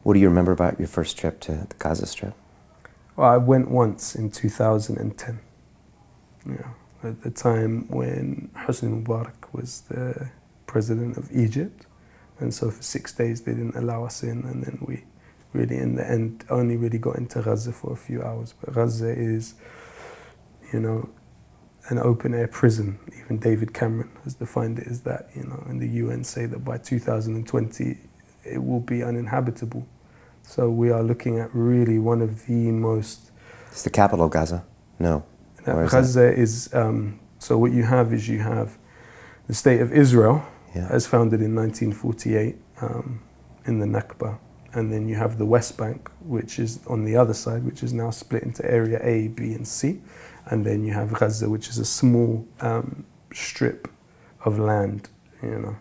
What do you remember about your first trip to the Gaza Strip? Well, I went once in 2010. Yeah, at the time when Hosni Mubarak was the president of Egypt. And so for 6 days they didn't allow us in, and then we really, in the end, only really got into Gaza for a few hours. But Gaza is, you know, an open-air prison. Even David Cameron has defined it as that, you know, and the UN say that by 2020 it will be uninhabitable. So we are looking at really one of the most... It's the capital of Gaza? No. Gaza is, so what you have is you have the state of Israel, as founded in 1948 in the Nakba. And then you have the West Bank, which is on the other side, which is now split into Area A, B, and C. And then you have Gaza, which is a small strip of land, you know.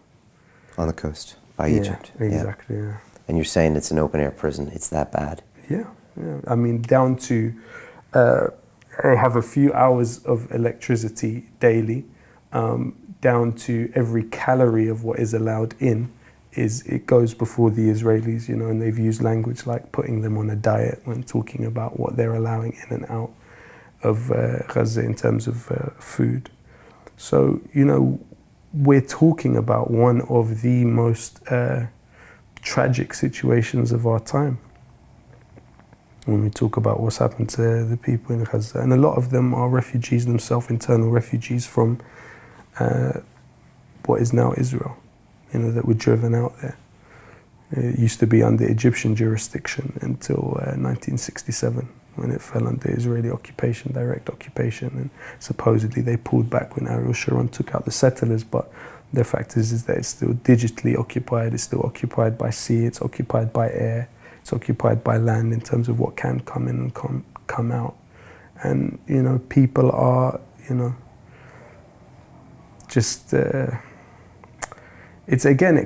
On the coast, by Egypt. Exactly, yeah. And you're saying it's an open-air prison. It's that bad? Yeah. I mean, down to, I have a few hours of electricity daily, down to every calorie of what is allowed in. It goes before the Israelis, you know, and they've used language like putting them on a diet when talking about what they're allowing in and out of Gaza in terms of food. So, you know, we're talking about one of the most tragic situations of our time when we talk about what's happened to the people in Gaza. And a lot of them are refugees themselves, internal refugees from what is now Israel, you know, that were driven out there. It used to be under Egyptian jurisdiction until 1967, when it fell under Israeli occupation, direct occupation, and supposedly they pulled back when Ariel Sharon took out the settlers, but the fact is that it's still digitally occupied, it's still occupied by sea, it's occupied by air, it's occupied by land in terms of what can come in and come out. And, you know, people are, you know, just... it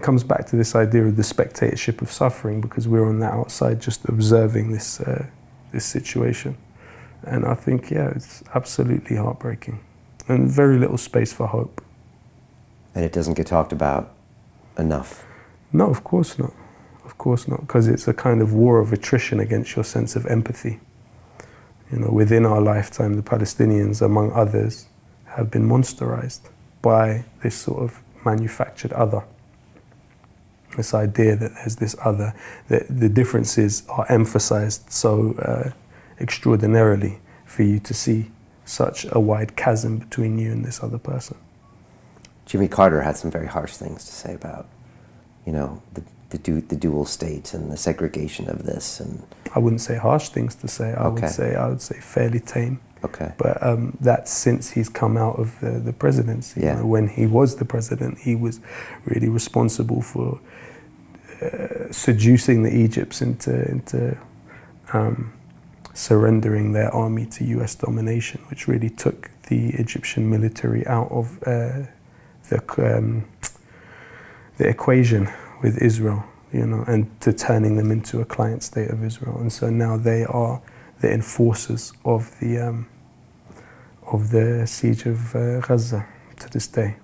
comes back to this idea of the spectatorship of suffering, because we're on the outside just observing this situation. And I think, yeah, it's absolutely heartbreaking and very little space for hope. And it doesn't get talked about enough? No, of course not. Of course not, because it's a kind of war of attrition against your sense of empathy. You know, within our lifetime, the Palestinians, among others, have been monsterized by this sort of manufactured other. This idea that there's this other, that the differences are emphasized so extraordinarily for you to see such a wide chasm between you and this other person. Jimmy Carter had some very harsh things to say about, you know, the dual state and the segregation of this. And I wouldn't say harsh things to say. I would say fairly tame. Okay. But that's since he's come out of the presidency. Yeah. You know, when he was the president, he was really responsible for seducing the Egypts into surrendering their army to US domination, which really took the Egyptian military out of the equation with Israel, you know, and to turning them into a client state of Israel. And so now they are the enforcers of the siege of Gaza to this day.